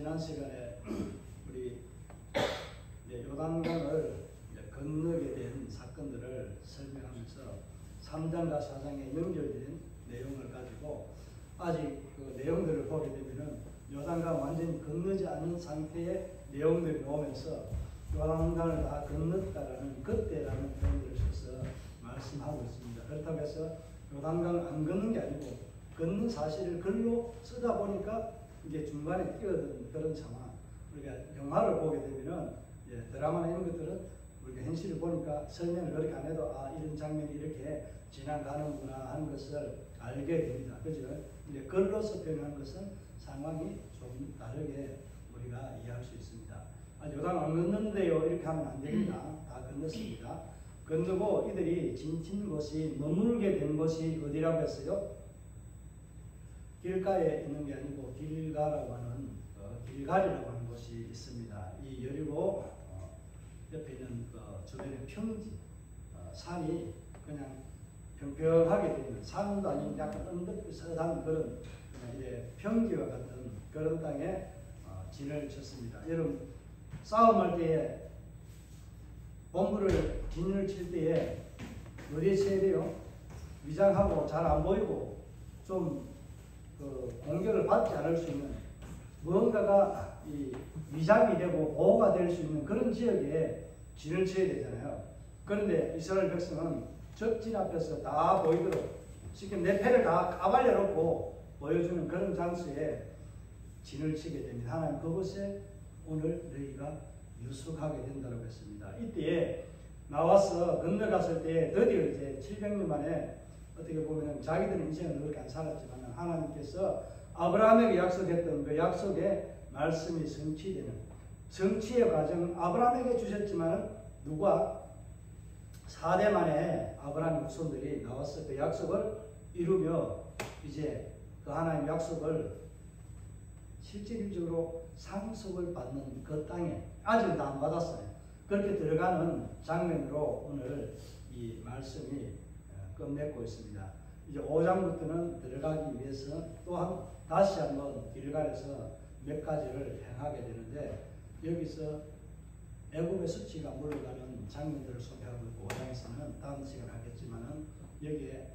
지난 시간에 우리 요단강을 건너게 된 사건들을 설명하면서 3장과 4장에 연결된 내용을 가지고 아직 그 내용들을 보게 되면은 요단강 완전히 건너지 않은 상태의 내용들이 오면서 요단강을 다 건넜다라는 그때라는 표현을 써서 말씀하고 있습니다. 그렇다고 해서 요단강을 안 건넌 게 아니고 건넌 사실을 글로 쓰다 보니까 이게 중간에 뛰어든 그런 상황. 우리가 영화를 보게 되면은 드라마나 이런 것들은 우리가 현실을 보니까 설명을 그렇게 안 해도 아 이런 장면이 이렇게 지나가는구나 하는 것을 알게 됩니다. 그죠? 이제 글로서 표현한 것은 상황이 좀 다르게 우리가 이해할 수 있습니다. 아, 요단 안 건넜는데요 이렇게 하면 안 됩니다. 다 건넜습니다. 건너고 이들이 지친 곳이 머물게 된 곳이 어디라고 했어요? 길가에 있는 게 아니고 길가라고 하는 길갈이라고 하는 곳이 있습니다. 이 여리고 옆에 있는 주변의 평지 산이 그냥 평평하게 되는 산도 아닌 약간 언덕비슷한 그런 이제 평지와 같은 그런 땅에 진을 쳤습니다. 여러분 싸움할 때에 본부를 진을 칠 때에 어디에 쳐야 돼요? 위장하고 잘 안 보이고 좀 공격을 받지 않을 수 있는 무언가가 이 위장이 되고 보호가 될 수 있는 그런 지역에 진을 쳐야 되잖아요. 그런데 이스라엘 백성은 적진 앞에서 다 보이도록 지금 내 패를 다 까발려 놓고 보여주는 그런 장소에 진을 치게 됩니다. 하나님 그곳에 오늘 너희가 유숙하게 된다고 했습니다. 이때에 나와서 건너갔을 때 드디어 이제 700년 만에 어떻게 보면 자기들의 인생은 그렇게 안 살았지만 하나님께서 아브라함에게 약속했던 그 약속의 말씀이 성취되는 성취의 과정 아브라함에게 주셨지만 누가 4대 만에 아브라함의 후손들이 나와서 그 약속을 이루며 이제 그 하나님 약속을 실질적으로 상속을 받는 그 땅에 아직은 다 안 받았어요. 그렇게 들어가는 장면으로 오늘 이 말씀이 끝맺고 있습니다. 이제 5장부터는 들어가기 위해서 또한 다시 한번 길갈에서 몇 가지를 행하게 되는데 여기서 애굽의 수치가 물러가는 장면들을 소개하고 있고 5장에서는 다음 시간에 하겠지만은 여기에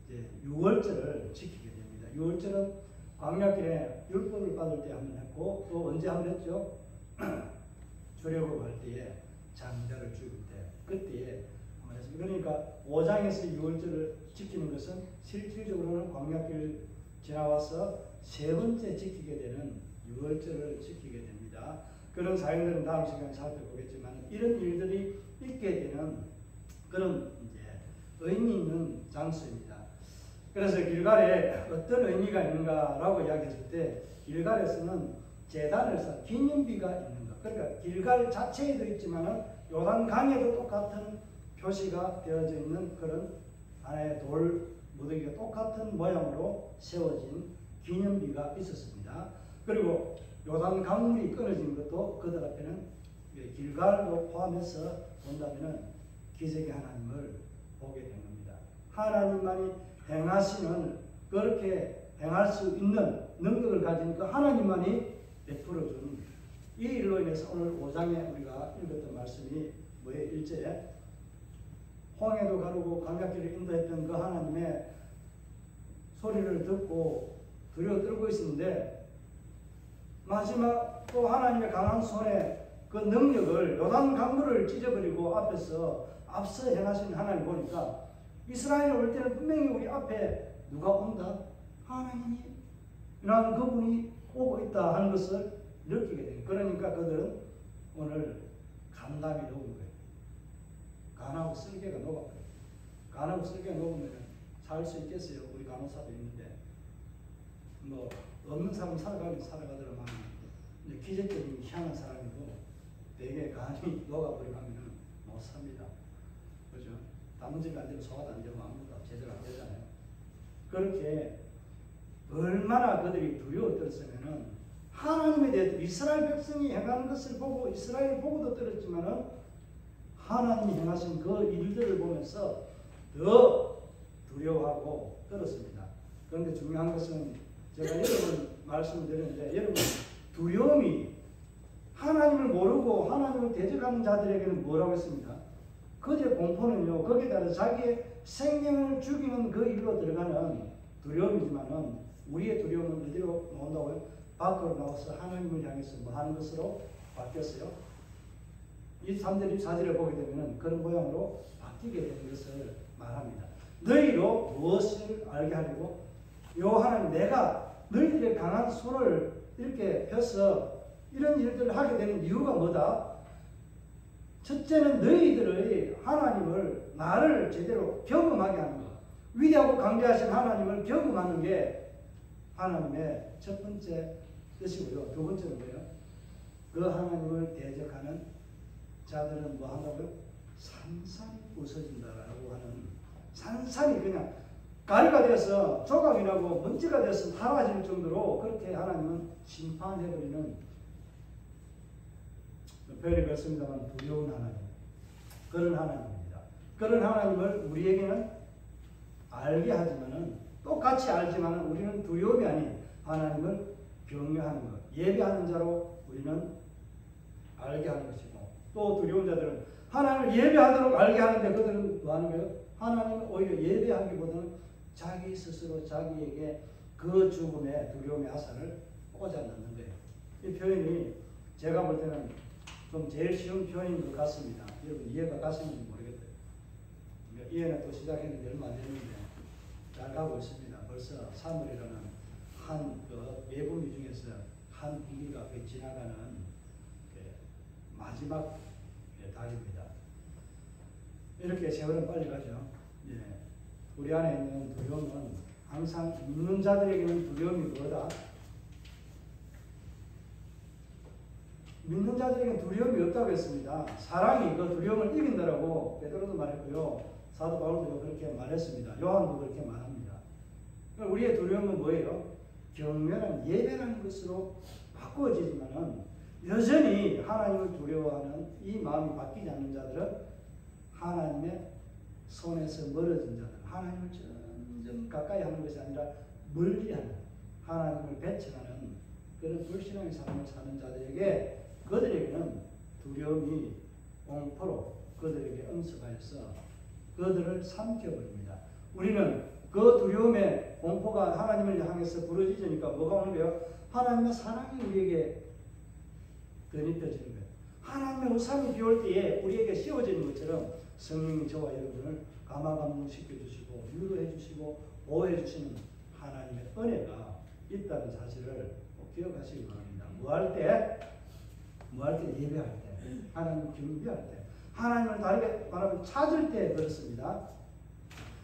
이제 6월절을 지키게 됩니다. 6월절은 광야길에 율법을 받을 때 한번 했고 또 언제 한번 했죠? 출애굽 할 때에 장자를 죽일 때 그때에 한번 했습니다. 그러니까 5장에서 6월절을 지키는 것은 실질적으로는 광야길 지나와서 세 번째 지키게 되는 6월절을 지키게 됩니다. 그런 사연들은 다음 시간에 살펴보겠지만 이런 일들이 있게 되는 그런 이제 의미 있는 장소입니다. 그래서 길갈에 어떤 의미가 있는가라고 이야기했을 때 길갈에서는 제단을 쌓아 기념비가 있는 것. 그러니까 길갈 자체에도 있지만은 요단강에도 똑같은 표시가 되어져 있는 그런 하나의 돌 무더기가 똑같은 모양으로 세워진 기념비가 있었습니다. 그리고 요단 강물이 끊어진 것도 그들 앞에는 길갈도 포함해서 본다면은 기적의 하나님을 보게 된 겁니다. 하나님만이 행하시는 그렇게 행할 수 있는 능력을 가진 그 하나님만이 베풀어준 이 일로 인해서 오늘 5장에 우리가 읽었던 말씀이 뭐예요? 1절에 홍해도 가르고 광야길을 인도했던 그 하나님의 소리를 듣고 두려워 떨고 있었는데 마지막 또 하나님의 강한 손에 그 능력을 요단 강물을 찢어버리고 앞서 행하신 하나님 보니까 이스라엘 올 때는 분명히 우리 앞에 누가 온다? 하나님이 라는 그분이 오고 있다 하는 것을 느끼게 돼요. 그러니까 그들은 오늘 간담이 녹은 거예요. 간하고 쓸개가 녹아버려요. 간하고 쓸개가 녹으면 살 수 있겠어요? 우리 간호사도 있는데 뭐 없는 사람 살아가긴 살아가더라만 기적적인 희한한 사람이고 대개 간이 녹아버리고 하면 못 삽니다. 그렇죠? 단문질도 안 되고 소화도 안 되고 아무것도 제대로 안 되잖아요. 그렇게 얼마나 그들이 두려워 떨었으면은 하나님에 대해서 이스라엘 백성이 행하는 것을 보고 이스라엘을 보고도 떨었지만은 하나님이 행하신 그 일들을 보면서 더 두려워하고 떨었습니다. 그런데 중요한 것은 제가 여러 번 말씀을 드렸는데 여러분 두려움이 하나님을 모르고 하나님을 대적하는 자들에게는 뭐라고 했습니까? 그들의 공포는요, 거기에 따라 자기의 생명을 죽이는 그 일로 들어가는 두려움이지만은 우리의 두려움은 어디로 나온다고요? 밖으로 나와서 하나님을 향해서 뭐 하는 것으로 바뀌었어요. 이 3절 4절을 보게 되면 그런 모양으로 바뀌게 되는 것을 말합니다. 너희로 무엇을 알게 하려고? 요 하나님, 내가 너희들의 강한 손을 이렇게 펴서 이런 일들을 하게 되는 이유가 뭐다? 첫째는 너희들의 하나님을, 나를 제대로 경험하게 하는 것. 위대하고 강대하신 하나님을 경험하는 게 하나님의 첫 번째 뜻이고요. 두 번째는 뭐예요? 그 하나님을 대적하는 자들은 뭐 한다고요? 산산이 부서진다라고 하는, 산산이 그냥 가루가 되어서 조각이라고 먼지가 되어서 사라질 정도로 그렇게 하나님은 심판해버리는, 표현이 그렇습니다만 두려운 하나님, 그런 하나님입니다. 그런 하나님을 우리에게는 알게 하지만은, 똑같이 알지만은 우리는 두려움이 아닌 하나님을 경외하는 것, 예배하는 자로 우리는 알게 하는 것이고, 또 두려운 자들은 하나님을 예배하도록 알게 하는데 그들은 뭐 하는 거예요? 하나님을 오히려 예배하기보다는 자기 스스로 자기에게 그 죽음의 두려움의 아산을 꽂아 넣는 거예요. 이 표현이 제가 볼 때는 좀 제일 쉬운 표현인 것 같습니다. 여러분 이해가 가시는지 모르겠어요. 이해는 또 시작했는데 얼마 안 됐는데 잘 가고 있습니다. 벌써 3월이라는 한 그 예분기 중에서 한 분기가 지나가는 마지막 달입니다. 이렇게 세월은 빨리 가죠. 예. 우리 안에 있는 두려움은 항상 믿는 자들에게는 두려움이 뭐다? 믿는 자들에게는 두려움이 없다고 했습니다. 사랑이 그 두려움을 이긴다라고 베드로도 말했고요. 사도 바울도 그렇게 말했습니다. 요한도 그렇게 말합니다. 우리의 두려움은 뭐예요? 경멸한 예배라는 것으로 바꾸어지지만은 여전히 하나님을 두려워하는 이 마음이 바뀌지 않는 자들은 하나님의 손에서 멀어진 자들, 하나님을 점점 가까이 하는 것이 아니라 멀리하는, 하나님을 배척하는 그런 불신앙의 삶을 사는 자들에게, 그들에게는 두려움이 공포로 그들에게 응습하여서 그들을 삼켜버립니다. 우리는 그 두려움의 공포가 하나님을 향해서 부러지니까 뭐가 오는 거예요? 하나님의 사랑이 우리에게 덧입혀지는 거예요. 하나님의 우산이 비올 때에 우리에게 씌워지는 것처럼 성령이 저와 여러분을 감화감동시켜 주시고 위로해 주시고 보호해 주시는 하나님의 은혜가 있다는 사실을 꼭 기억하시기 바랍니다. 뭐 할 때? 예배할 때, 하나님을 경배할 때, 하나님을 다르게 말하면 찾을 때 그렇습니다.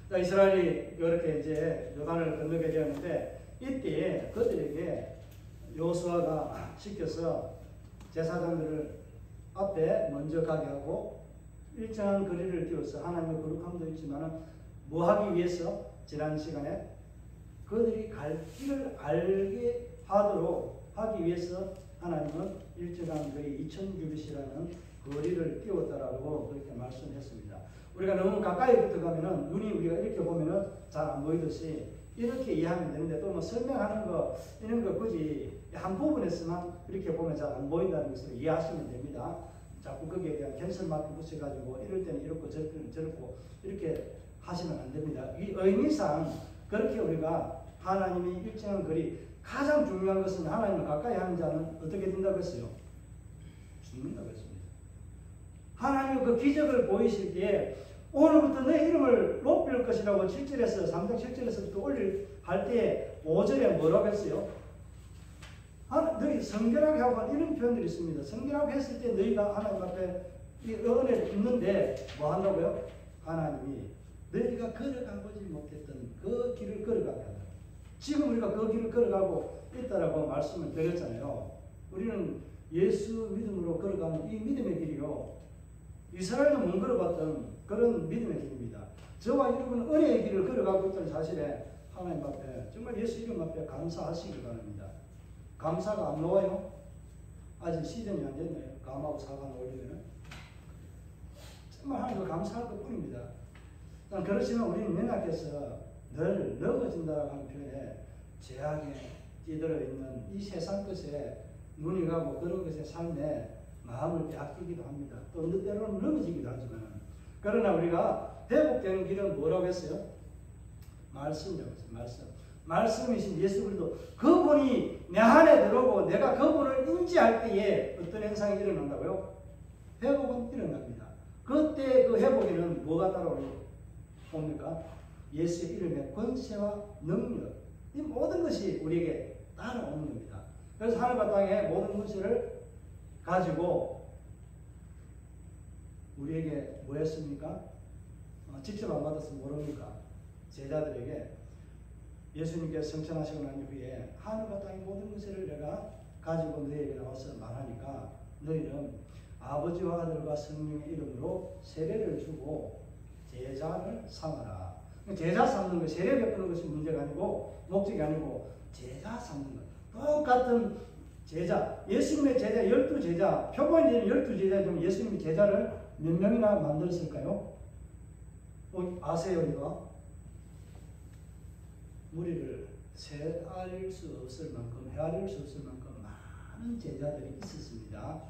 자, 이스라엘이 이렇게 이제 요단을 건너게 되었는데 이때 그들에게 여호수아가 시켜서 제사장들을 앞에 먼저 가게 하고 일정한 거리를 띄워서 하나님의 거룩함도 있지만 뭐 하기 위해서 지난 시간에 그들이 갈 길을 알게 하도록 하기 위해서 하나님은 일정한 거리 2000규빗이라는 거리를 띄웠다라고 그렇게 말씀했습니다. 우리가 너무 가까이 붙어가면은 눈이 우리가 이렇게 보면은 잘 안 보이듯이 이렇게 이해하면 되는데 또 뭐 설명하는 거 이런 거 굳이 한 부분에서만 이렇게 보면 잘 안 보인다는 것을 이해하시면 됩니다. 자꾸 거기에 대한 캔슬 마크 붙여가지고 이럴 때는 이렇고 저럴 때는 저렇고 이렇게 하시면 안 됩니다. 이 의미상 그렇게 우리가 하나님이 일정한 거리, 가장 중요한 것은 하나님을 가까이 하는 자는 어떻게 된다고 했어요? 죽는다고 했습니다. 하나님 그 기적을 보이실 때에 오늘부터 내 이름을 높일 것이라고 7절에서 3장 7절에서부터 올릴 할 때에 5절에 뭐라고 했어요? 너희 성결하게 하고 이런 표현들이 있습니다. 성결하게 했을 때 너희가 하나님 앞에 이 은혜를 입는데 뭐 한다고요? 하나님이 너희가 걸어가보지 못했던 그 길을 걸어가게 한다. 지금 우리가 그 길을 걸어가고 있다라고 말씀을 드렸잖아요. 우리는 예수 믿음으로 걸어가는 이 믿음의 길이요, 이스라엘도 못 걸어봤던 그런 믿음의 길입니다. 저와 여러분은 은혜의 길을 걸어가고 있다는 사실에 하나님 앞에 정말 예수 이름 앞에 감사하시기 바랍니다. 감사가 안 나와요? 아직 시즌이 안 됐나요? 감하고 사가 나오려면 정말 하나님께 감사할 것 뿐입니다. 그렇지만 우리는 연약해서 늘 넘어진다라고 하는 표현에 죄악에 찌들어 있는 이 세상 것에 눈이 가고 그런 것의 삶에 마음을 빼앗기기도 합니다. 또 어느 때로는 넘어지기도 하지만, 그러나 우리가 회복되는 길은 뭐라고 했어요? 말씀이라고 했어요. 말씀이신 예수 그리스도, 그분이 내 안에 들어오고 내가 그분을 인지할 때에 어떤 현상이 일어난다고요? 회복은 일어납니다. 그때 그 회복에는 뭐가 따라옵니까? 예수의 이름의 권세와 능력, 이 모든 것이 우리에게 따라오는 겁니다. 그래서 하늘과 땅의 모든 권세를 가지고 우리에게 뭐 했습니까? 직접 안 받았으면 모릅니까? 제자들에게 예수님께서 성천하시고 난 후에 하늘과 땅의 모든 것을 내가 가지고 너희에게 나와서 말하니까 너희는 아버지와 아들과 성령의 이름으로 세례를 주고 제자를 삼아라. 제자 삼는 것, 세례 베푸는 것이 문제가 아니고 목적이 아니고 제자 삼는 것. 똑같은 제자, 예수님의 제자 12제자, 표본이 되는 12제자 중 예수님의 제자를 몇 명이나 만들었을까요? 아세요 이거? 무리를 헤아릴 수 없을 만큼 많은 제자들이 있었습니다.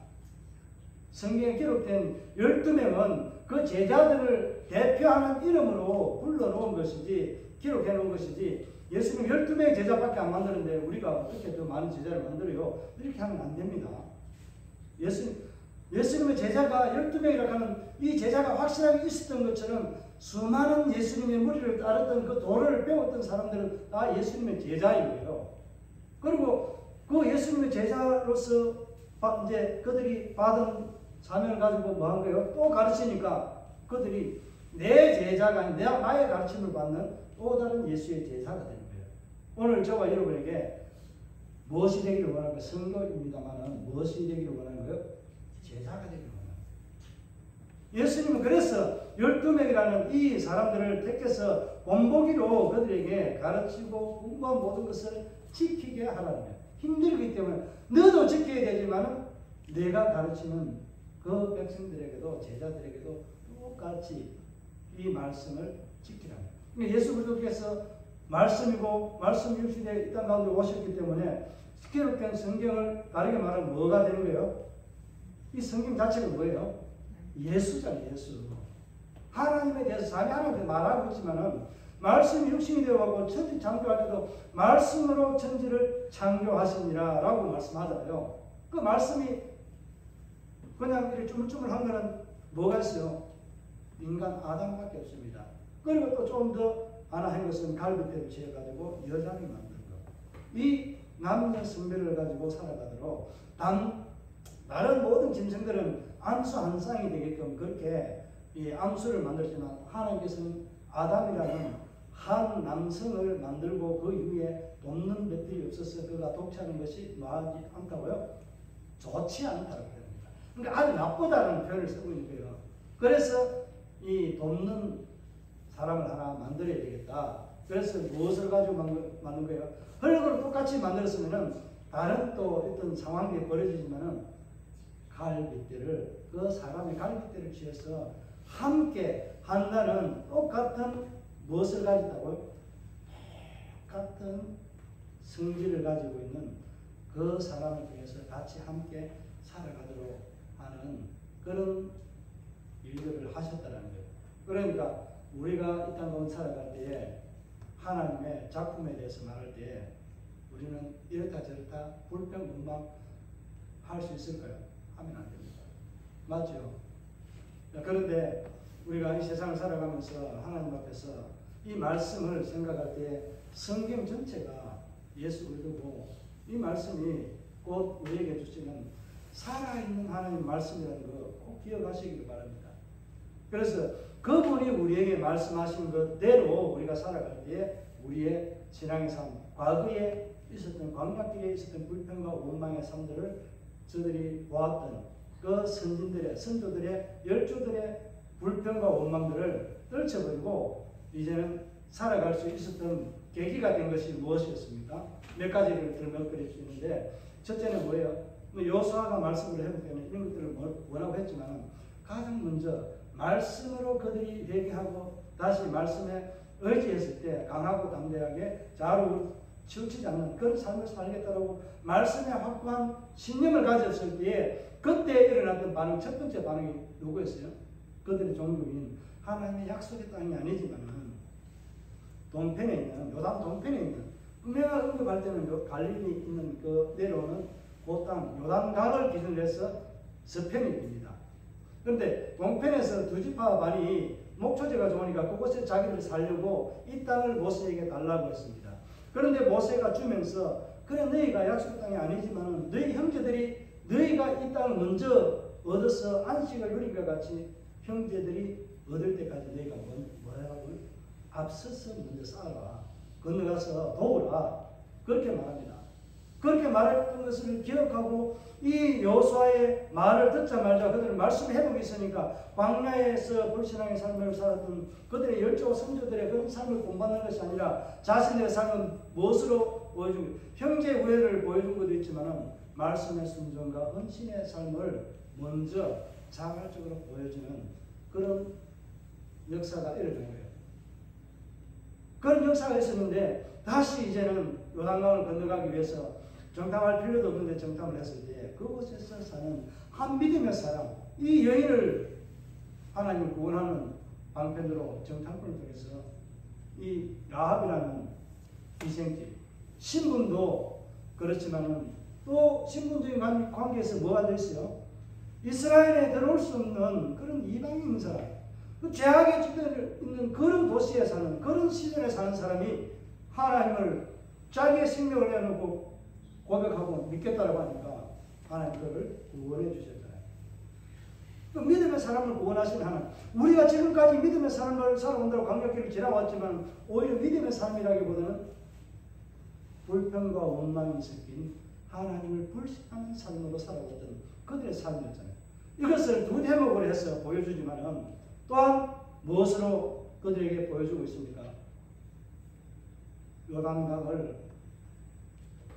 성경에 기록된 12명은 그 제자들을 대표하는 이름으로 불러놓은 것이지, 기록해 놓은 것이지, 예수님 12명의 제자밖에 안 만드는데 우리가 어떻게 더 많은 제자를 만들어요? 이렇게 하면 안 됩니다. 예수님의 제자가 12명이라고 하는 이 제자가 확실하게 있었던 것처럼 수많은 예수님의 무리를 따르던 그 도를 배웠던 사람들은 다 예수님의 제자인 거예요. 그리고 그 예수님의 제자로서 이제 그들이 받은 사명을 가지고 뭐 한 거예요? 또 가르치니까 그들이 내 제자가 아닌 나의 가르침을 받는 또 다른 예수의 제자가 되는 거예요. 오늘 저와 여러분에게 무엇이 되기를 원하는 거예요? 성경입니다만은 무엇이 되기를 원하는 거예요? 제자가 되기를 원하는 거예요. 예수님은 그래서 12명이라는 이 사람들을 택해서 본보기로 그들에게 가르치고 공부한 모든 것을 지키게 하라는 거예요. 힘들기 때문에 너도 지켜야 되지만 내가 가르치는 그 백성들에게도 제자들에게도 똑같이 이 말씀을 지키라는 거예요. 예수 그리스도께서 말씀이고 말씀이 육신에 이 땅 가운데 오셨기 때문에 기록된 성경을 다르게 말하면 뭐가 되는 거예요? 이 성경 자체가 뭐예요? 예수잖아요. 예수. 하나님에 대해서 자기 하나님한테 말하고 있지만은 말씀이 육신이 되어가고 천지 창조할 때도 말씀으로 천지를 창조하시니라 라고 말씀하잖아요. 그 말씀이 그냥 이렇게 쭈물쭈물한 거는 뭐가 있어요? 인간 아담밖에 없습니다. 그리고 또 좀 더 하나 한 것은 갈비뼈를 지어가지고 여자를 만든 것. 이 남녀 성별을 가지고 살아가도록 다른 모든 짐승들은 암수 한 쌍이 되게끔 그렇게 이 암수를 만들지만 하나님께서는 아담이라는 한 남성을 만들고 그 이후에 돕는 것들이 없어서 그가 독차는 것이 뭐하지 않다고요? 좋지 않다고 표현합니다. 그러니까 아주 나쁘다는 표현을 쓰고 있는 거예요. 그래서 이 돕는 사람을 하나 만들어야 되겠다. 그래서 무엇을 가지고 만든 거예요? 흙으로 똑같이 만들었으면은 다른 또 어떤 상황이 벌어지지만은 갈빗대를 그 사람의 갈빗대를 쥐어서 함께 한다는 똑같은 무엇을 가진다고요? 똑같은 성질을 가지고 있는 그 사람을 통해서 같이 함께 살아가도록 하는 그런 일들을 하셨다는 거예요. 그러니까 우리가 이 땅 가운데 살아갈 때에 하나님의 작품에 대해서 말할 때 우리는 이렇다 저렇다 불평불만 할 수 있을까요? 하면 안 됩니다. 맞죠? 그런데 우리가 이 세상을 살아가면서 하나님 앞에서 이 말씀을 생각할 때 성경 전체가 예수 그리스도고 이 말씀이 곧 우리에게 주시는 살아있는 하나님 말씀이라는 거 꼭 기억하시길 바랍니다. 그래서 그분이 우리에게 말씀하신 것대로 우리가 살아갈 때 우리의 신앙의 삶, 과거에 있었던 광야길에 있었던 불평과 원망의 삶들을 저들이 보았던 그 선진들의 선조들의 열조들의 불평과 원망들을 떨쳐버리고 이제는 살아갈 수 있었던 계기가 된 것이 무엇이었습니까? 몇 가지를 들먹거릴 수 있는데 첫째는 뭐예요? 여호수아가 말씀을 했기 때문에 이런 것들을 원하고 했지만 가장 먼저 말씀으로 그들이 회개하고 다시 말씀에 의지했을 때 강하고 담대하게 치우치지 않는 그런 삶을 살겠다라고 말씀에 확고한 신념을 가졌을 때에 그때 일어났던 반응, 첫 번째 반응이 누구였어요? 그들의 종교인 하나님의 약속의 땅이 아니지만은 동편에 있는 요단 동편에 있는 은혜가 응급할 때는 갈릴리 있는 그 내려오는 그 땅 요단강을 기준으로 해서 서편입니다. 그런데 동편에서 두 지파 반이 목초지가 좋으니까 그곳에 자기들이 살려고 이 땅을 모세에게 달라고 했습니다. 그런데 모세가 주면서 그래 너희가 약속 땅이 아니지만 너희 형제들이 너희가 이 땅을 먼저 얻어서 안식을 누린 것 같이 형제들이 얻을 때까지 너희가 뭐라고 앞서서 먼저 쌓아라. 건너가서 도우라. 그렇게 말합니다. 그렇게 말했던 것을 기억하고 이 여호수아의 말을 듣자 말자 그들은 말씀 회복이 있으니까 광야에서 불신앙의 삶을 살았던 그들의 열조 선조들의 그런 삶을 본받는 것이 아니라 자신의 삶은 무엇으로 보여준 형제 우애를 보여준 것도 있지만 말씀의 순종과 헌신의 삶을 먼저 자발적으로 보여주는 그런 역사가 일어난 거예요. 그런 역사가 있었는데 다시 이제는 요단강을 건너가기 위해서 정탐할 필요도 없는데 정탐을 했을 때 그곳에서 사는 한 믿음의 사람, 이 여인을 하나님을 구원하는 방편으로 정탐꾼을 통해서 이 라합이라는 희생집, 신분도 그렇지만은 또 신분적인 관계에서 뭐가 됐어요? 이스라엘에 들어올 수 없는 그런 이방인 사람, 그 죄악의 지대에 있는 그런 도시에 사는 그런 시절에 사는 사람이 하나님을 자기의 생명을 내놓고 고백하고 믿겠다라고 하니까 하나님 그를 구원해 주셨잖아요. 그 믿음의 사람을 구원하신 하나님. 우리가 지금까지 믿음의 삶을 살아온다고 강력기를 지나왔지만 오히려 믿음의 삶이라기보다는 불평과 원망이 섞인 하나님을 불신하는 삶으로 살아왔던 그들의 삶이었잖아요. 이것을 두 대목으로 해서 보여주지만은 또한 무엇으로 그들에게 보여주고 있습니까? 요단강을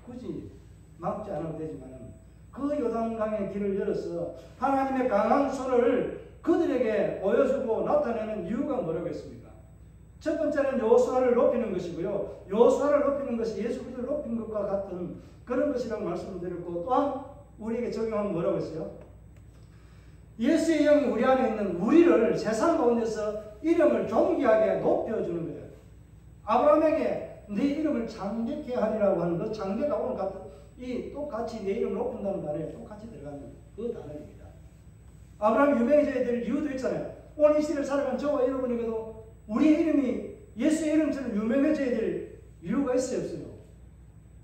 굳이 막지 않아도 되지만 그 요단강의 길을 열어서 하나님의 강한 손을 그들에게 보여주고 나타내는 이유가 뭐라고 했습니까? 첫 번째는 여호수아를 높이는 것이고요. 여호수아를 높이는 것이 예수 그리스도를 높인 것과 같은 그런 것이라고 말씀을 드렸고 또한 우리에게 적용하면 뭐라고 했어요? 예수의 영이 우리 안에 있는 우리를 세상 가운데서 이름을 존귀하게 높여주는 거예요. 아브라함에게 네 이름을 장대케 하리라고 하는 그 장대가 오늘 같은 이 똑같이 내 이름을 높인다는 단어에 똑같이 들어가는 그 단어입니다. 아브라함이 유명해져야 될 이유도 있잖아요. 오늘 이 시대를 살아가는 저와 여러분에게도 우리의 이름이 예수의 이름처럼 유명해져야 될 이유가 있어요, 없어요?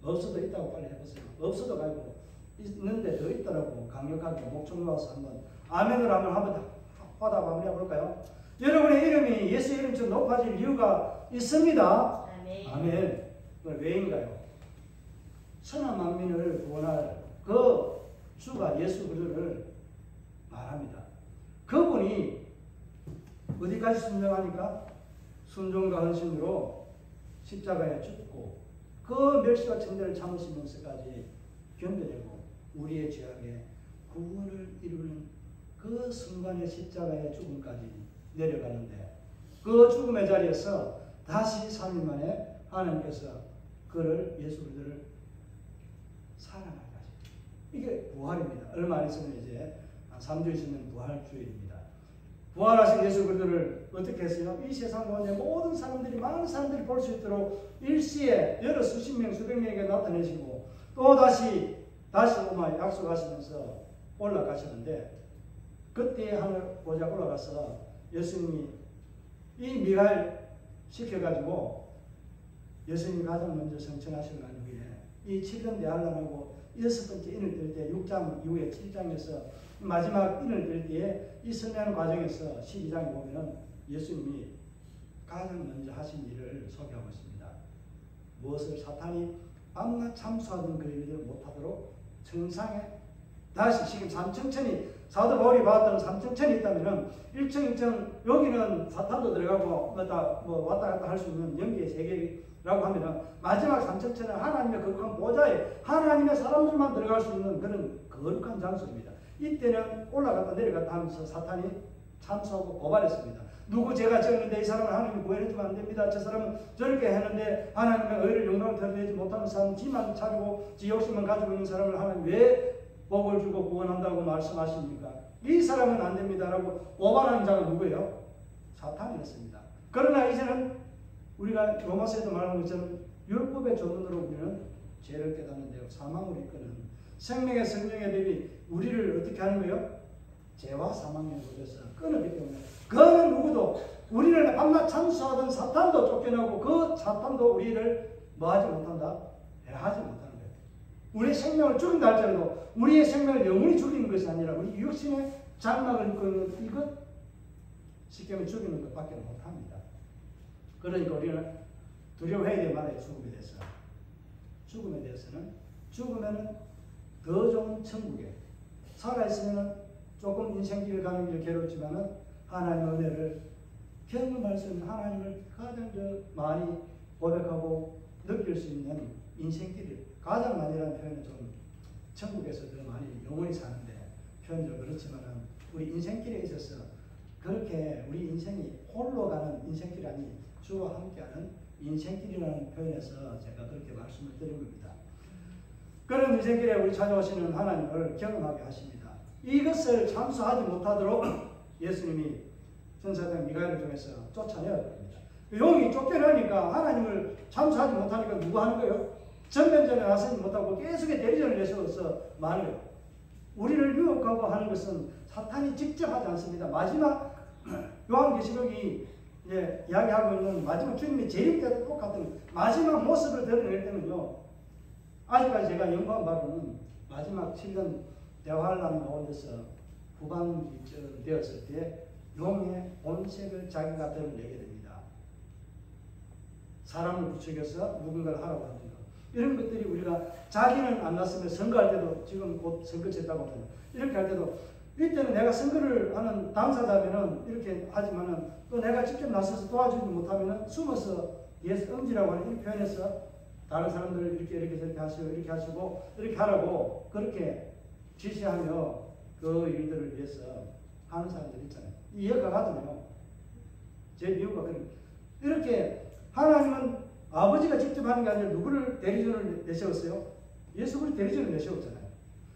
없어도 있다고 빨리 해보세요. 없어도 말고 있는데 더 있더라고. 강력하게 목청 놓아서 한번 아멘으로 한번 화답 마무리해 볼까요? 여러분의 이름이 예수의 이름처럼 높아질 이유가 있습니다. 아멘. 아멘. 왜인가요? 천하 만민을 구원할 그 주가 예수 그리스도를 말합니다. 그분이 어디까지 순종하니까 순종과 헌신으로 십자가에 죽고 그 멸시와 천대를 참으시면서까지 견뎌내고 우리의 죄악에 구원을 이루는 그 순간의 십자가의 죽음까지 내려가는데 그 죽음의 자리에서 다시 3일 만에 하나님께서 그를 예수 그리스도를 살아나게 하십니다. 이게 부활입니다. 얼마 안 있으면 이제 3주 있으면 부활주일입니다. 부활하신 예수 그리스도를 어떻게 했어요? 이 세상 가운데 모든 사람들이 많은 사람들이 볼 수 있도록 일시에 여러 수십 명 수백 명에게 나타내시고 또 다시 오마 약속하시면서 올라가시는데 그때 하늘 보좌 올라가서 예수님이 이 미가엘 시켜가지고 예수님이 가장 먼저 성천하시고 난 후에 이 7년 대환란하고 6번째 인을 뜰 때 6장 이후에 7장에서 마지막 인을 뜰 때에 이 설명하는 과정에서 12장에 보면 예수님이 가장 먼저 하신 일을 소개하고 있습니다. 무엇을 사탄이 밤낮 참수하던 그 일을 못하도록 정상에 다시 지금 3청천이 사도 바울이 봤던 3청천이 있다면 1층, 2층 여기는 사탄도 들어가고 왔다 갔다 할 수 있는 영계의 세계라고 하면 마지막 3청천은 하나님의 거룩한 보좌에 하나님의 사람들만 들어갈 수 있는 그런 거룩한 장소입니다. 이때는 올라갔다 내려갔다 하면서 사탄이 참수하고 고발했습니다. 누구 죄가 지었는데 이 사람은 하나님이 구원해주면 안 됩니다. 저 사람은 저렇게 했는데 하나님의 의를 영광을 드러내지 못하는 사람, 지만 차리고 지 욕심만 가지고 있는 사람을 하나님 왜 복을 주고 구원한다고 말씀하십니까? 이 사람은 안 됩니다라고 오만하는 자가 누구예요? 사탄이었습니다. 그러나 이제는 우리가 로마서에도 말한 것처럼 율법의 조문으로 우리는 죄를 깨닫는데요. 사망으로 이끄는 생명의 성령의 법이 우리를 어떻게 하는 거예요? 죄와 사망의 법에서 끊었기 때문에 그는 누구도 우리를 밤낮 참수하던 사탄도 쫓겨나고 그 사탄도 우리를 뭐하지 못한다? 해하지 못하는 거예요. 우리의 생명을 죽인다 할지라도 우리의 생명을 영원히 죽이는 것이 아니라 우리 육신의 장막을 이끄는 이것 쉽게 말해 죽이는 것밖에 못합니다. 그러니까 우리는 두려워해야 될 말에 죽음에 대해서. 죽음에 대해서는 죽으면 더 좋은 천국에 살아있으면 조금 인생길을 가는 길 괴롭지만은 하나님의 은혜를 경험할 수 있는 하나님을 가장 많이 고백하고 느낄 수 있는 인생길을 가장 많이라는 표현은 좀 천국에서 더 많이 영원히 사는데 표현적으로 그렇지만은 우리 인생길에 있어서 그렇게 우리 인생이 홀로 가는 인생길이 아닌 주와 함께하는 인생길이라는 표현에서 제가 그렇게 말씀을 드린 겁니다. 그런 인생길에 우리 찾아오시는 하나님을 경험하게 하십니다. 이것을 참수하지 못하도록 예수님이 천사장 미가엘을 통해서 쫓아내야 됩니다. 용이 쫓겨나니까 하나님을 참수하지 못하니까 누구 하는 거예요? 전면전에 나서지 못하고 계속의 대리전을 내세워서 말해요. 우리를 유혹하고 하는 것은 사탄이 직접 하지 않습니다. 마지막 요한계시록이 이야기하고 있는 마지막 주님의 재림 때도 똑같은 마지막 모습을 드러낼 때는요. 아직까지 제가 연구한 바로는 마지막 7년 대환란 가운데서 후반기쯤 되었을 때 용의 본색을 자기가 드러내게 됩니다. 사람을 부추겨서 누군가를 하라고 하는 것. 이런 것들이 우리가 자기는 안 났으면 선거할 때도 지금 곧 선거 치렀다고 하거든요. 이렇게 할 때도 이때는 내가 선거를 하는 당사자면은 이렇게 하지만은 또 내가 직접 나서서 도와주지 못하면은 숨어서 예수 음지라고 하는 이 표현에서 다른 사람들을 이렇게 저렇게 하시고 이렇게 하시고 이렇게 하라고 그렇게 지시하며 그 일들을 위해서 하는 사람들 있잖아요. 이해가 가잖아요. 제 이유가 그런 이렇게 하나님은 아버지가 직접 하는 게 아니라 누구를 대리전을 내세웠어요? 예수 그리스도 대리전을 내세웠잖아요.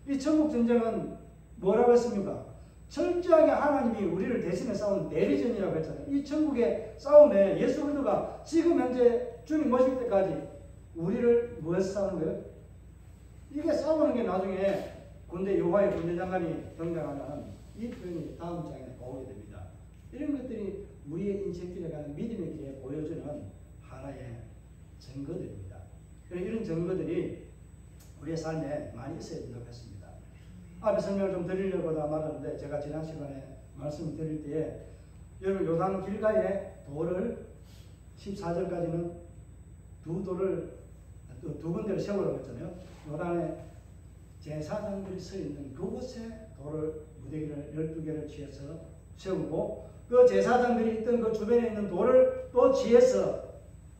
이 천국 전쟁은 뭐라고 했습니까? 철저하게 하나님이 우리를 대신해 싸운 대리전이라고 했잖아요. 이 천국의 싸움에 예수 그리스도가 지금 현재 주님 모실 때까지 우리를 무엇을 싸우는 거예요? 이게 싸우는 게 나중에 군대 여호와의 군대 장관이 등장하는 이 표현이 다음 장에 나오게 됩니다. 이런 것들이 우리의 인생길에 가는 믿음의 길에 보여주는 하나의 증거들입니다. 이런 증거들이 우리의 삶에 많이 있어야 된다고 했습니다. 앞에 설명을 좀 드리려고 하다 말았는데 제가 지난 시간에 말씀을 드릴 때에 여러분 요단 길가에 돌을 14절까지는 두 돌을 두 군데를 세우라고 했잖아요. 요단에 제사장들이 서 있는 그곳에 돌을 무대기를 12개를 취해서 세우고 그 제사장들이 있던 그 주변에 있는 돌을 또 취해서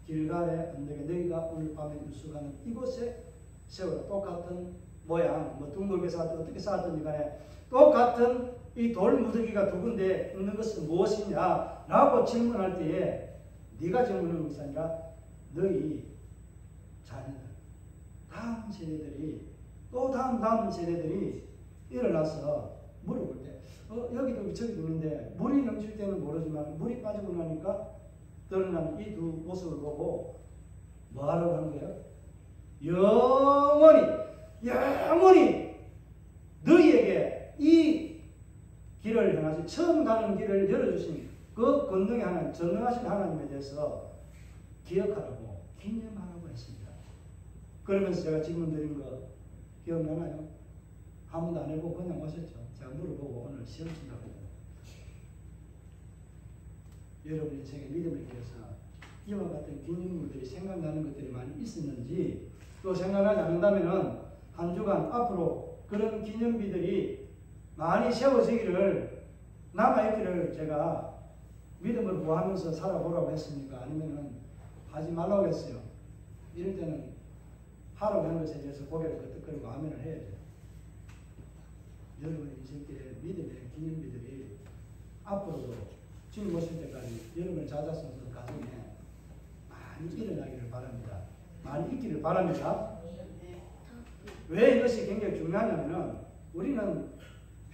길갈의 언덕에 너희가 오늘 밤에 유숙하는 이곳에 세우라. 똑같은 모양, 뭐 둥글게 쌓았든 어떻게 쌓았든지 간에 똑같은 이 돌 무더기가 두 군데 있는 것은 무엇이냐 라고 질문할 때에 네가 질문하는 것이 아니라 너희 자녀들, 다음 세대들이 또 다음 세대들이 일어나서 물어볼 때 여기도 저기도 있는데 물이 넘칠 때는 모르지만 물이 빠지고 나니까 드러난 이 두 모습을 보고 뭐 하라고 하는 거예요? 영원히 너희에게 이 길을 향하시 처음 가는 길을 열어주신 그 권능의 하나님, 전능하신 하나님에 대해서 기억하라고 기념하라고 했습니다. 그러면서 제가 질문 드린 거 기억나나요? 한 번도 안 해보고 그냥 오셨죠? 제가 물어보고 오늘 시험 친다고 했거든요. 여러분 인생의 믿음을 위해서 이와 같은 기념물들이 생각나는 것들이 많이 있었는지 또 생각나지 않는다면 한 주간 앞으로 그런 기념비들이 많이 세워지기를 남아있기를 제가 믿음을 구하면서 살아보라고 했습니까? 아니면 하지 말라고 했어요. 이럴 때는 하라고 하는 것에 대해서 고개를 끄덕거리고 아멘을 해야 돼요. 여러분 인생길에 믿음의 기념비들이 앞으로도 주님 오실 때까지 여러분의 자자손손 가정에 많이 일어나기를 바랍니다. 많이 있기를 바랍니다. 왜 이것이 굉장히 중요하냐면은 우리는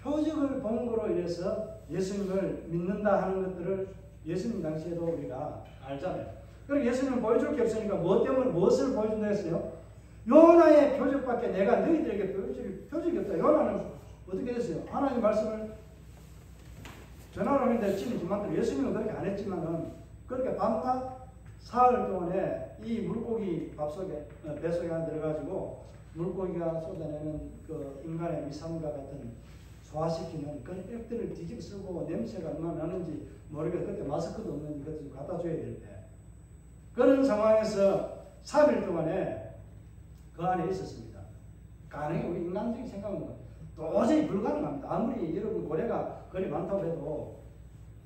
표적을 본 거로 인해서 예수님을 믿는다 하는 것들을 예수님 당시에도 우리가 알잖아요. 그리고 예수님은 보여줄 게 없으니까 무엇 때문에 무엇을 보여준다 했어요? 요나의 표적밖에 내가 너희들에게 보여줄 표적이 없다. 요나는 어떻게 됐어요? 하나님 말씀을 전하러 했는데 찔리지만 예수님은 그렇게 안 했지만은 그렇게 밤낮 사흘 동안에 이 물고기 배 속에 안 들어가지고 물고기가 쏟아내는 그 인간의 위산과 같은 소화시키는 그런 액들을 뒤집어 쓰고 냄새가 얼마나 나는지 모르겠어요. 그때 마스크도 없는 것을 갖다 줘야 될 때. 그런 상황에서 3일 동안에 그 안에 있었습니다. 가능해. 우리 인간적인 생각은 도저히 불가능합니다. 아무리 여러분 고래가 거리 많다고 해도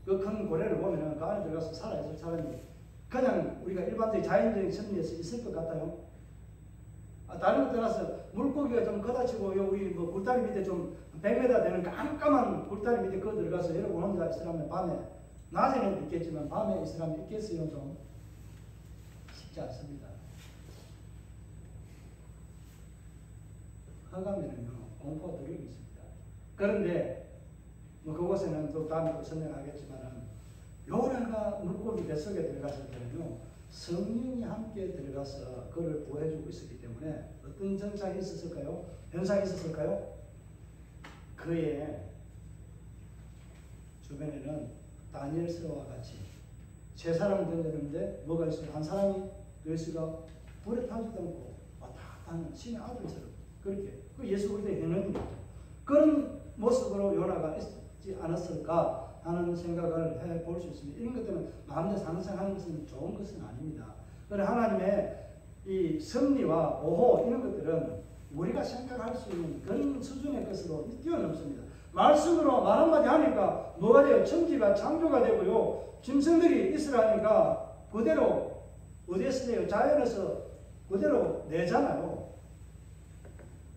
그 큰 고래를 보면 그 안에 들어가서 살아있을 사람이 그냥 우리가 일반적인 자연적인 섭리에서 있을 것 같아요. 다른 것 떠나서 물고기가 좀 커다치고 우리 뭐 굴다리 밑에 좀 100m 되는 깜깜한 굴다리 밑에 그 들어가서 여러분 혼자 있으라면 밤에 낮에는 있겠지만 밤에 있으라면 있겠어요? 좀 쉽지 않습니다. 흑암에는요 공포 두려움이 있습니다. 그런데 뭐 그곳에는 또 다음에 또 설명하겠지만은 요나가 물고기 뱃속에 들어갔을 때는요 성령이 함께 들어가서 그를 구해주고 있었기 때문에 어떤 현상이 있었을까요? 현상이 있었을까요? 그의 주변에는 다니엘서와 같이 세 사람을 던졌는데 뭐가 있어요? 한 사람이 예수가 불에 타지도 않고 왔다 갔다 하는 신의 아들처럼 그렇게 그 예수 그리스도의 현현입니다. 그런 모습으로 요나가 있지 않았을까 하는 생각을 해볼 수 있습니다. 이런 것들은 마음대로 상상하는 것은 좋은 것은 아닙니다. 그러나 하나님의 이 섭리와 보호 이런 것들은 우리가 생각할 수 있는 그런 수준의 것으로 뛰어넘습니다. 말씀으로 말 한마디 하니까 뭐가 돼요? 천지가 창조가 되고요. 짐승들이 있으라니까 그대로 어디에서 돼요? 자연에서 그대로 내잖아요.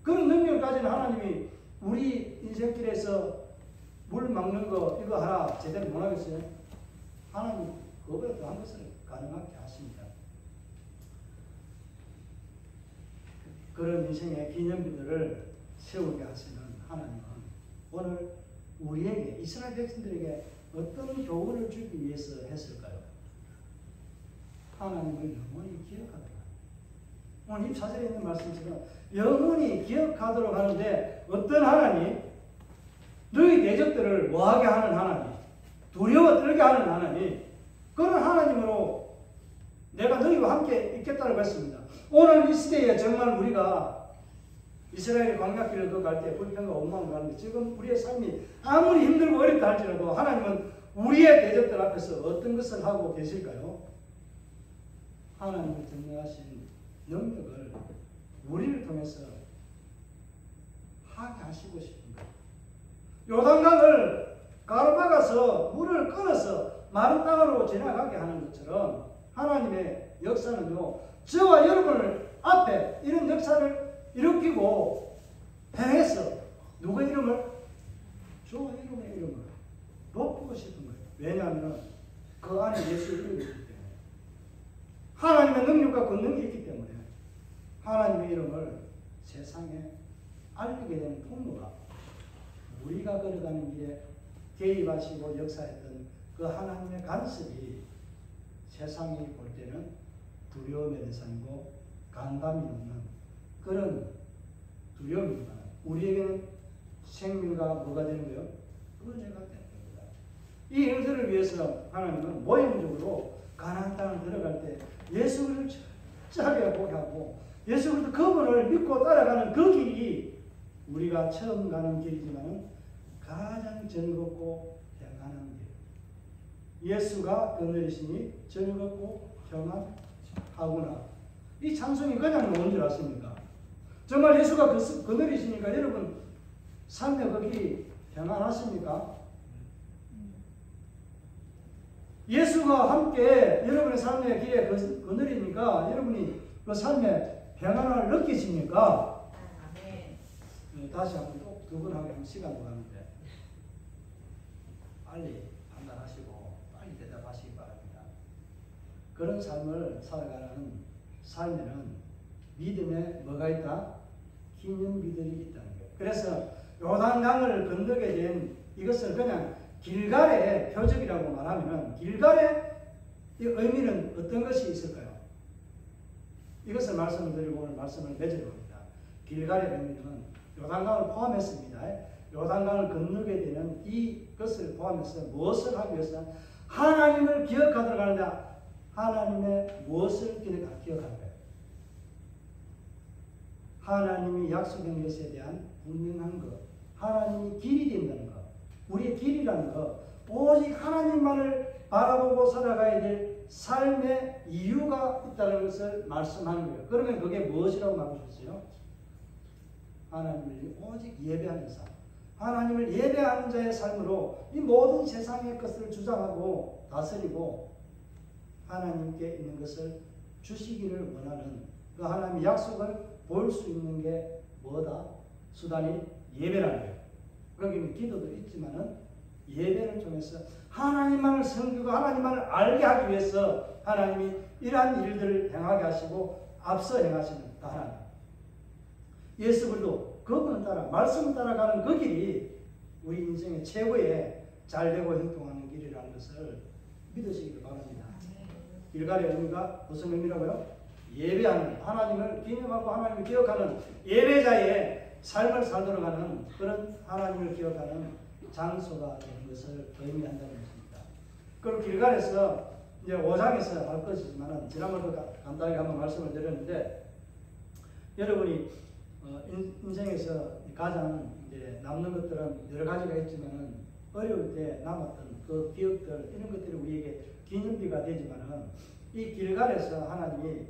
그런 능력을 가진 하나님이 우리 인생길에서 물 막는 거 이거 하나 제대로 못하겠어요? 하나님 그거보다 더한 것을 가능하게 하십니다. 그런 인생의 기념비들을 세우게 하시는 하나님은 오늘 우리에게 이스라엘 백성들에게 어떤 교훈을 주기 위해서 했을까요? 하나님을 영원히 기억하도록 하는. 오늘 이 사절에 있는 말씀처럼 영원히 기억하도록 하는데 어떤 하나님? 너희 대적들을 뭐하게 하는 하나님, 두려워 떨게 하는 하나님, 그런 하나님으로 내가 너희와 함께 있겠다고 했습니다. 오늘 이 시대에 정말 우리가 이스라엘의 광야길을 갈 때 불평과 원망을 가는데 지금 우리의 삶이 아무리 힘들고 어렵다 할지라도 하나님은 우리의 대적들 앞에서 어떤 것을 하고 계실까요? 하나님의 전능하신 능력을 우리를 통해서 하게 하시고 싶은 거예요. 요단강을 가로막아서 물을 끊어서 마른 땅으로 지나가게 하는 것처럼 하나님의 역사는요, 저와 여러분을 앞에 이런 역사를 일으키고 행해서 누구의 이름을? 저와 여러분의 이름을 높이고 싶은 거예요. 왜냐하면 그 안에 예수의 이름이 있기 때문에, 하나님의 능력과 권능이 있기 때문에 하나님의 이름을 세상에 알리게 되는 통로가 우리가 걸어가는 길에 개입하시고 역사했던 그 하나님의 간섭이 세상이 볼 때는 두려움의 대상이고 간담이 없는 그런 두려움이지만 우리에게는 생명과 뭐가 되는 거예요? 은혜가 되는 겁니다. 이 일들을 위해서 하나님은 모형적으로 가나안 땅을 들어갈 때 예수 그리스도를 철저하게 보게 하고 예수 그리스도 그분을 믿고 따라가는 그 길이 우리가 처음 가는 길이지만 가장 즐겁고 평안한 길. 예수가 그늘이시니 즐겁고 평안하구나. 이 찬송이 그냥 나온 줄 아십니까? 정말 예수가 그늘이시니까 여러분 삶의 그 길이 평안하십니까? 예수가 함께 여러분의 삶의 길에 그늘이니까 여러분이 그 삶의 평안을 느끼십니까? 다시 한번 또 두 분 하게 하면 시간도 가는데 빨리 판단하시고 그런 삶을 살아가는 삶에는 믿음에 뭐가 있다? 기념비들이 있다는 거예요. 그래서 요단강을 건너게 된 이것을 그냥 길갈의 표적이라고 말하면은 길갈의 의미는 어떤 것이 있을까요? 이것을 말씀을 드리고 오늘 말씀을 맺으려 합니다. 길갈의 의미는 요단강을 포함했습니다. 요단강을 건너게 되는 이것을 포함해서 무엇을 하기 위해서 하나님을 기억하도록 하는데 하나님의 무엇을 기억하는 거예요? 하나님이 약속한 것에 대한 분명한 것, 하나님이 길이 된다는 것, 우리의 길이라는 것, 오직 하나님만을 바라보고 살아가야 될 삶의 이유가 있다는 것을 말씀하는 거예요. 그러면 그게 무엇이라고 말하셨어요? 하나님을 오직 예배하는 삶. 하나님을 예배하는 자의 삶으로 이 모든 세상의 것을 주장하고 다스리고 하나님께 있는 것을 주시기를 원하는 그 하나님의 약속을 볼 수 있는 게 뭐다? 수단이 예배라는 거예요. 거기는 기도도 있지만은 예배를 통해서 하나님만을 섬기고 하나님만을 알게 하기 위해서 하나님이 이러한 일들을 행하게 하시고 앞서 행하시는 그 하나님. 예수 그리스도 그분을 따라 말씀을 따라가는 그 길이 우리 인생의 최고의 잘되고 행동하는 길이라는 것을 믿으시기를 바랍니다. 길갈의 의미가 무슨 의미라고요? 예배하는, 하나님을 기념하고 하나님을 기억하는 예배자의 삶을 살도록 하는 그런 하나님을 기억하는 장소가 되는 것을 의미한다는 것입니다. 그리고 길갈에서 이제 5장에서 할 것이지만 지난번도 간단하게 한번 말씀을 드렸는데 여러분이 인생에서 가장 이제 남는 것들은 여러 가지가 있지만은 어려울 때 남았던 그 기억들 이런 것들이 우리에게 기념비가 되지만은 이 길갈에서 하나님이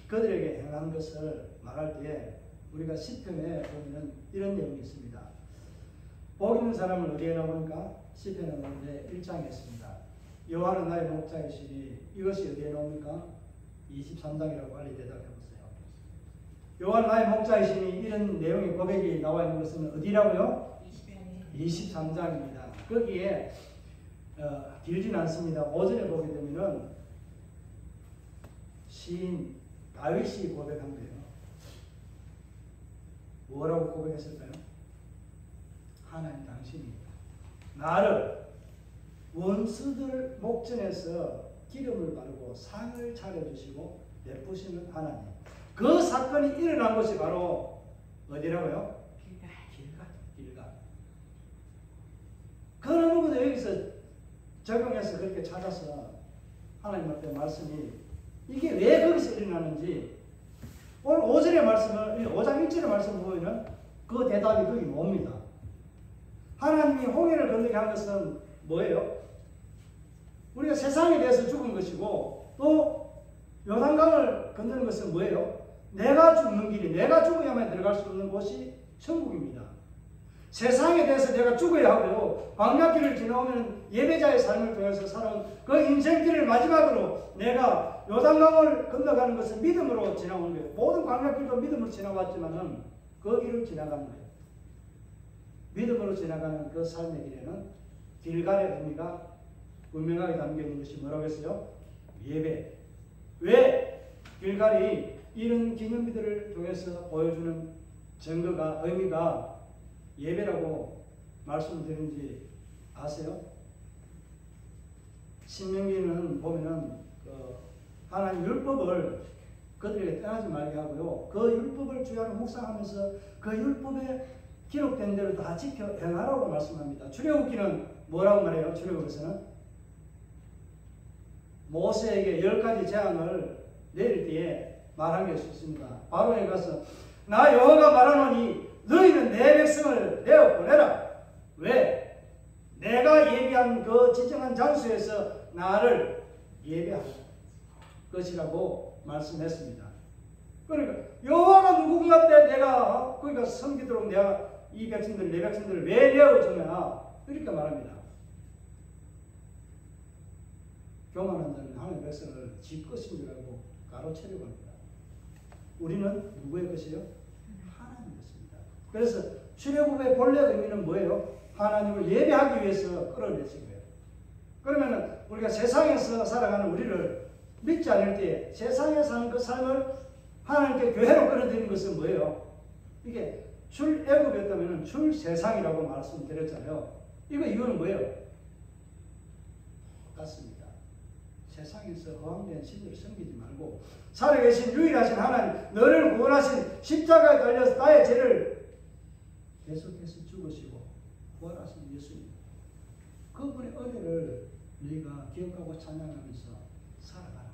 그들에게 행한 것을 말할 때 우리가 시편에 보면은 이런 내용이 있습니다. 복 있는 사람은 어디에 나오는가? 시편에 나오는데 1장에 있습니다. 여호와는 나의 목자이시니 이것이 어디에 나옵니까? 23장이라고 빨리 대답해 보세요. 여호와는 나의 목자이시니 이런 내용의 고백이 나와 있는 것은 어디라고요? 23장입니다. 거기에 길진 않습니다. 5절에 보게 되면은 시인 다윗이 고백한 거예요. 뭐라고 고백했을까요? 하나님 당신이 나를 원수들 목전에서 기름을 바르고 상을 차려주시고 베푸시는 하나님. 그 사건이 일어난 것이 바로 어디라고요? 길갈. 그런 것을 여기서 적용해서 그렇게 찾아서 하나님 앞에 말씀이 이게 왜 거기서 일어나는지 오늘 5절의 말씀을 5장 1절의 말씀을 보면 그 대답이 거기 뭡니다. 하나님이 홍해를 건너게 한 것은 뭐예요? 우리가 세상에 대해서 죽은 것이고 또 요단강을 건너는 것은 뭐예요? 내가 죽는 길이 내가 죽어야만 들어갈 수 있는 곳이 천국입니다. 세상에 대해서 내가 죽어야 하고요. 광야길을 지나오면 예배자의 삶을 통해서 살아온 그 인생길을 마지막으로 내가 요단강을 건너가는 것은 믿음으로 지나오는 거예요. 모든 광야길도 믿음으로 지나왔지만은 그 길을 지나가는 거예요. 믿음으로 지나가는 그 삶의 길에는 길갈의 의미가 분명하게 담겨 있는 것이 뭐라고 했어요? 예배. 왜 길갈이 이런 기념비들을 통해서 보여주는 증거가 의미가 예배라고 말씀드린지 아세요? 신명기는 보면은 하나님 율법을 그들에게 떠나지 말게 하고요. 그 율법을 주야로 묵상하면서 그 율법에 기록된 대로 다 지켜 행하라고 말씀합니다. 출애굽기는 뭐라고 말해요? 출애굽에서는 모세에게 10가지 재앙을 내릴 때에 말한 게 있습니다. 바로에 가서 나 여호와가 말하노니 너희는 내 백성을 내어 보내라. 왜? 내가 예비한 그 지정한 장소에서 나를 예배할 것이라고 말씀했습니다. 그러니까 여호와가 누군가 때 내가 거기가 섬기도록 내가 이 백성들 내 백성들을 왜 내어주냐 이렇게 말합니다. 교만한 자는 하나님의 백성을 지 것인 줄 알고 가로채려고 합니다. 우리는 누구의 것이요? 하나님의 것입니다. 그래서 출애굽의 본래 의미는 뭐예요? 하나님을 예배하기 위해서 끌어내신 거예요. 그러면은 우리가 세상에서 살아가는 우리를 믿지 않을 때 세상에 사는 그 삶을 하나님께 교회로 끌어들이는 것은 뭐예요? 이게 출애굽이었다면 출세상이라고 말씀드렸잖아요. 이유는 뭐예요? 같습니다. 세상에서 허황된 신들을 섬기지 말고 살아계신 유일하신 하나님, 너를 구원하신 십자가에 달려서 나의 죄를 계속해서 죽으시고 구원하신 예수님, 그분의 은혜를 너희가 기억하고 찬양하면서 살아가라.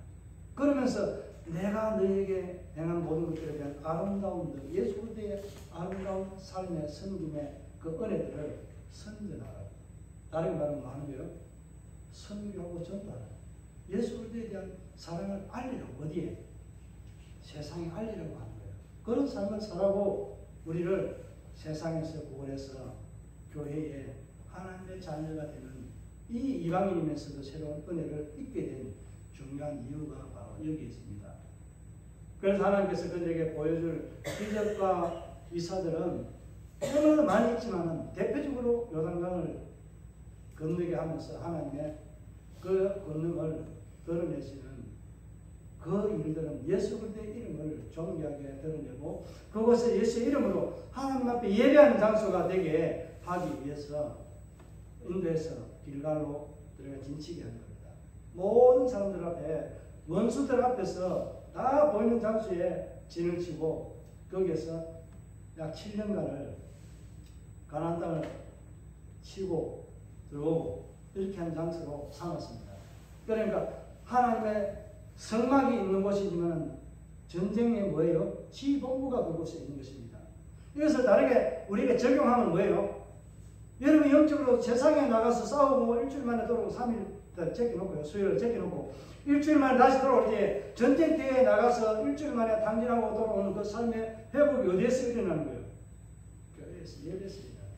그러면서 내가 너에게 행한 모든 것들에 대한 아름다운 예수 그리스도의 아름다운 삶의 섬김의 그 은혜들을 선전하라. 다른 말은 뭐 하는 거예요? 선교하고 전달하라. 예수 그리스도에 대한 사랑을 알리라고. 어디에? 세상에 알리라고 하는 거예요. 그런 삶을 살아고 우리를 세상에서 구원해서 교회에 하나님의 자녀가 되는 이 이방인이면서도 새로운 은혜를 입게 된 중요한 이유가 바로 여기 있습니다. 그래서 하나님께서 그들에게 보여줄 기적과 이사들은 너무나 많이 있지만 대표적으로 요단강을 건너게 하면서 하나님의 그 권능을 드러내시는 그 일들은 예수 그리스도의 이름을 존귀하게 드러내고 그곳에 예수의 이름으로 하나님 앞에 예배하는 장소가 되게 하기 위해서 인도에서 길갈로 들어가 진치게 한 겁니다. 모든 사람들 앞에 원수들 앞에서 다 보이는 장소에 진을 치고 거기에서 약 7년간을 가나안 땅을 치고 들어오고 이렇게 한 장소로 삼았습니다. 그러니까 하나님의 성막이 있는 곳이지만 전쟁의 뭐예요? 지휘본부가 그곳에 있는 것입니다. 이것을 다르게 우리에게 적용하면 뭐예요? 여러분 영적으로 세상에 나가서 싸우고 일주일 만에 돌아오고 3일 제껴놓고요. 수요일 제껴놓고 일주일 만에 다시 돌아올 때 전쟁터에 나가서 일주일 만에 탕진하고 돌아오는 그 삶의 회복이 어디에서 일어나는 거예요? 교회에서, 예배에서 일어나는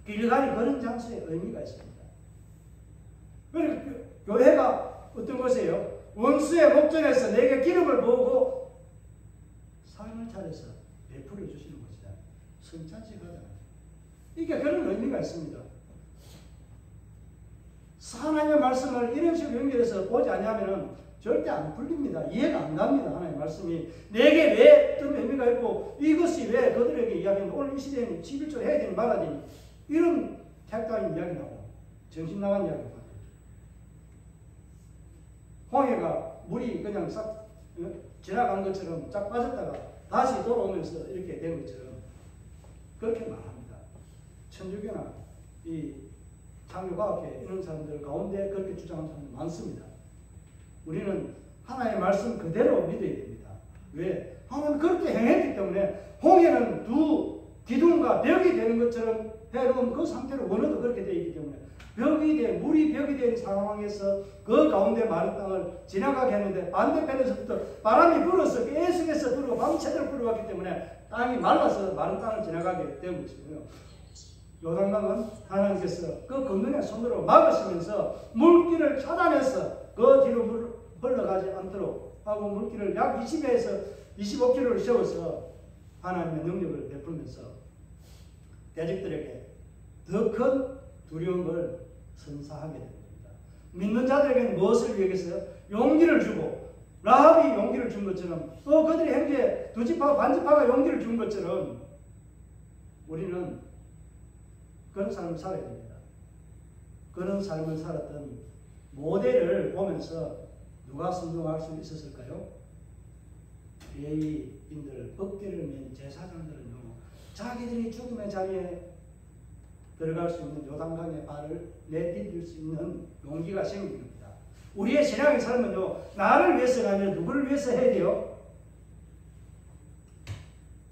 거예요. 길갈이 그런 장소에 의미가 있습니다. 그러니까 교회가 어떤 곳이에요? 원수의 목전에서 내게 기름을 부고 삶을 차려서 베풀어 주시는 곳이다. 성찬식 하잖아요. 이게 그런 의미가 있습니다. 하나님의 말씀을 이런 식으로 연결해서 보지 않으면 절대 안 풀립니다. 이해가 안 갑니다. 하나님의 말씀이 내게 왜 어떤 의미가 있고 이것이 왜 그들에게 이야기하는데 오늘 이 시대에는 11조 해야 되니 말아야 되니 이런 택다인 이야기 나오고 정신 나간 이야기가 나와요. 홍해가 물이 그냥 싹 지나간 것처럼 쫙 빠졌다가 다시 돌아오면서 이렇게 된 것처럼 그렇게 말합니다. 천주교나 이 창조과학회 이런 사람들 가운데 그렇게 주장하는 사람들 많습니다. 우리는 하나님의 말씀 그대로 믿어야 됩니다. 왜? 하나님은 그렇게 행했기 때문에 홍해는 두 기둥과 벽이 되는 것처럼 해놓은 그 상태로 원어도 그렇게 되어 있기 때문에 물이 벽이 된 상황에서 그 가운데 마른 땅을 지나가게 했는데 반대편에서부터 바람이 불어서 계속해서 불고 밤새도록 불어왔기 때문에 땅이 말라서 마른 땅을 지나가게 된 것이고요. 요단강은 하나님께서 그 건너의 손으로 막으시면서 물길을 차단해서 그 뒤로 흘러가지 않도록 하고 물길을 약 20에서 25km를 세워서 하나님의 능력을 베풀면서 대적들에게 더 큰 두려움을 선사하게 됩니다. 믿는 자들에게는 무엇을 위해서요? 용기를 주고 라합이 용기를 준 것처럼 또 그들이 형제 두 지파와 반 지파가 용기를 준 것처럼 우리는 그런 삶을 살아야 됩니다. 그런 삶을 살았던 모델을 보면서 누가 순종할 수 있었을까요? 레위인들, 법궤를 맨 제사장들은요, 자기들이 죽음의 자리에 들어갈 수 있는 요단강의 발을 내디딜 수 있는 용기가 생긴 겁니다. 우리의 신앙의 삶은요, 나를 위해서가 아니라 누구를 위해서 해야 돼요?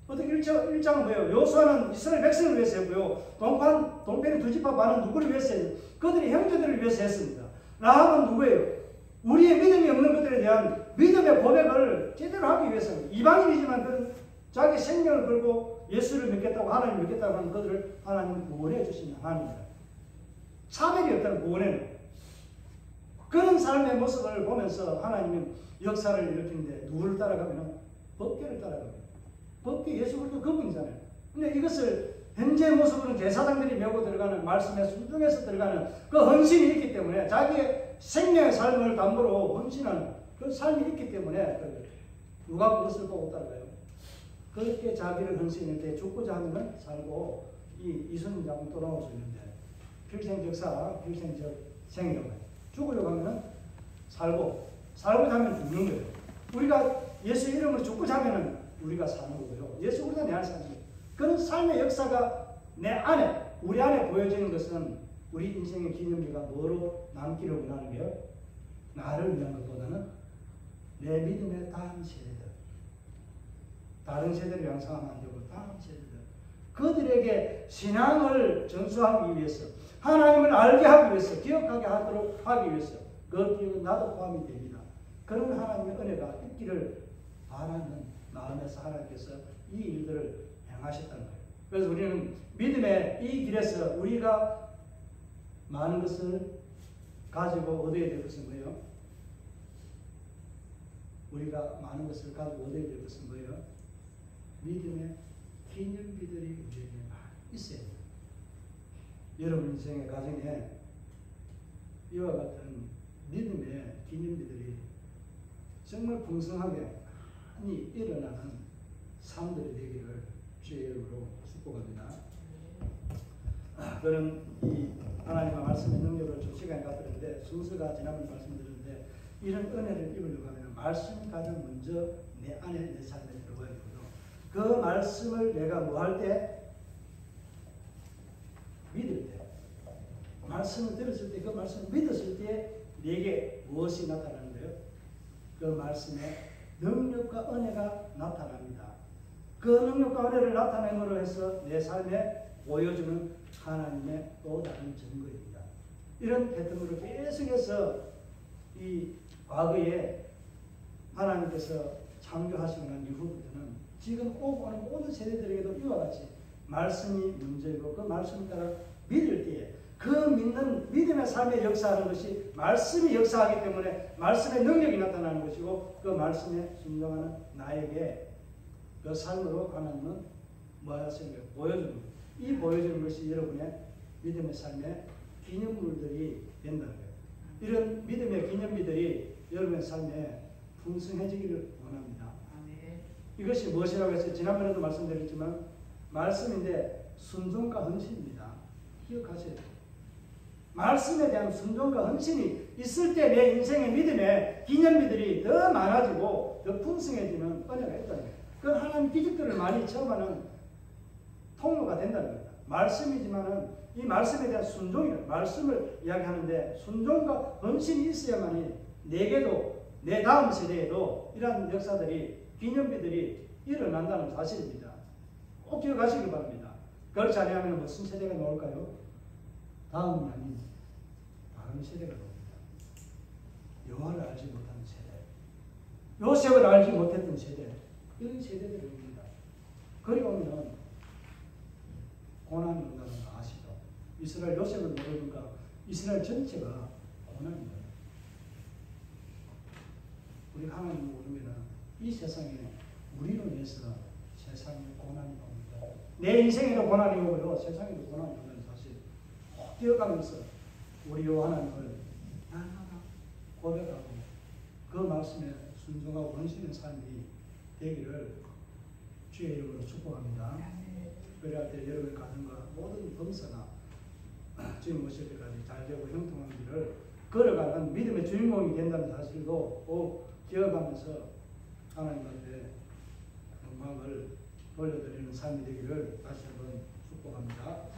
어떻게 1장은 뭐예요? 요수아는 이스라엘 백성을 위해서 했고요. 동편의 두 지파 반은 누구를 위해서 했어요? 그들이 형제들을 위해서 했습니다. 라합은 누구예요? 우리의 믿음이 없는 것들에 대한 믿음의 고백을 제대로 하기 위해서는 이방인이지만 그 자기 생명을 걸고 예수를 믿겠다고 하나님을 믿겠다고 하는 그들을 하나님은 구원해 주시는 하나님입니다. 차별이 없다는 구원에는. 그런 삶의 모습을 보면서 하나님은 역사를 일으키는데 누구를 따라가면 법궤를 따라갑니다. 법궤 예수 그리스도 그분이잖아요. 근데 이것을 현재 모습으로는 제사장들이 메고 들어가는 말씀에 순종해서 들어가는 그 헌신이 있기 때문에 자기의 생명의 삶을 담보로 헌신하는 그 삶이 있기 때문에 누가 그것을 보고 따라가요? 그렇게 자기를 헌신했는데 죽고자 하면 살고 이순신 장군 또 나올 수 있는데 필생 적사, 필생 생이라고 해요. 죽으려고 하면 살고자 하면 죽는 거예요. 우리가 예수 이름으로 죽고자 하면 우리가 사는 거고요. 예수 우리가 내 안에 사는 거예요. 그런 삶의 역사가 내 안에, 우리 안에 보여지는 것은 우리 인생의 기념비가 뭐로 남기를 원하는 게요? 나를 위한 것보다는 내 믿음의 다음 세대들, 다른 세대를 양성하면 안 되고 다음 세대들, 그들에게 신앙을 전수하기 위해서, 하나님을 알게 하기 위해서, 기억하게 하도록 하기 위해서, 그 기억은 나도 포함이 됩니다. 그런 하나님의 은혜가 있기를 바라는 마음에서 하나님께서 이 일들을 행하셨다는 거예요. 그래서 우리는 믿음의 이 길에서 우리가 많은 것을 가지고 얻어야 될 것은 뭐예요? 우리가 많은 것을 가지고 얻어야 될 것은 뭐예요? 믿음의 기념비들이 우리에게 많이 있어야 돼요. 여러분 인생의 가정에 이와 같은 믿음의 기념비들이 정말 풍성하게 많이 일어나는 삶들이 되기를 주의 이름으로 축복합니다. 그런 이 하나님의 말씀의 능력을 좀 시간이 갖드는데 순서가 지난번 말씀드렸는데 이런 은혜를 입으려고 하면 말씀이 가장 먼저 내 안에 내 삶에 들어가야 되고요. 그 말씀을 내가 뭐 할 때? 믿을 때. 말씀을 들었을 때, 그 말씀을 믿었을 때 내게 무엇이 나타나는 거예요? 그 말씀의 능력과 은혜가 나타납니다. 그 능력과 은혜를 나타냄으로 해서 내 삶에 보여주는 하나님의 또 다른 증거입니다. 이런 패턴으로 계속해서 이 과거에 하나님께서 창조하시고 난 이후부터는 지금 오고 오는 모든 세대들에게도 이와 같이 말씀이 문제고 그 말씀을 따라 믿을 때에 그 믿는 믿음의 삶의 역사하는 것이 말씀이 역사하기 때문에 말씀의 능력이 나타나는 것이고 그 말씀에 순종하는 나에게 그 삶으로 하나님은 뭐 하시는 거예요? 보여주는 거예요. 이 보여주는 것이 여러분의 믿음의 삶의 기념물들이 된다는 거예요. 이런 믿음의 기념비들이 여러분의 삶에 풍성해지기를 원합니다. 이것이 무엇이라고 해서 지난번에도 말씀드렸지만 말씀인데 순종과 헌신입니다. 기억하셔야 돼요. 말씀에 대한 순종과 헌신이 있을 때 내 인생의 믿음의 기념비들이 더 많아지고 더 풍성해지는 은혜가 있다는 거예요. 그 하나님 기적들을 많이 체험하는 통로가 된다는 겁니다. 말씀이지만은 이 말씀에 대한 순종이에요. 말씀을 이야기하는데 순종과 헌신이 있어야만이 내게도 내 다음 세대에도 이러한 역사들이 기념비들이 일어난다는 사실입니다. 꼭 기억하시기 바랍니다. 그렇지 않으면 무슨 세대가 나올까요? 다음이 아닌 다른 세대가 나옵니다. 여호와를 알지 못하는 세대, 요셉을 알지 못했던 세대, 이런 세대들이 옵니다. 그리 오면 고난이 온다는 거 아시죠? 이스라엘 요셉을 모르니까 이스라엘 전체가 고난이 와요. 우리 하나님을 모르면 이 세상에 우리로 인해서 세상에 고난이 옵니다. 내 인생에도 고난이 오고요, 세상에도 고난이 온다는 사실 꼭 기억하면서 우리 하나님을 날마다 고백하고 그 말씀에 순종하고 헌신의 삶이 되기를 주의 이름으로 축복합니다. 그래야 때 여러분의 가정과 모든 범사가 주님 오실 때까지 잘 되고 형통한 길을 걸어가는 믿음의 주인공이 된다는 사실도 꼭 기억하면서 하나님 앞에 영광을 돌려드리는 삶이 되기를 다시 한번 축복합니다.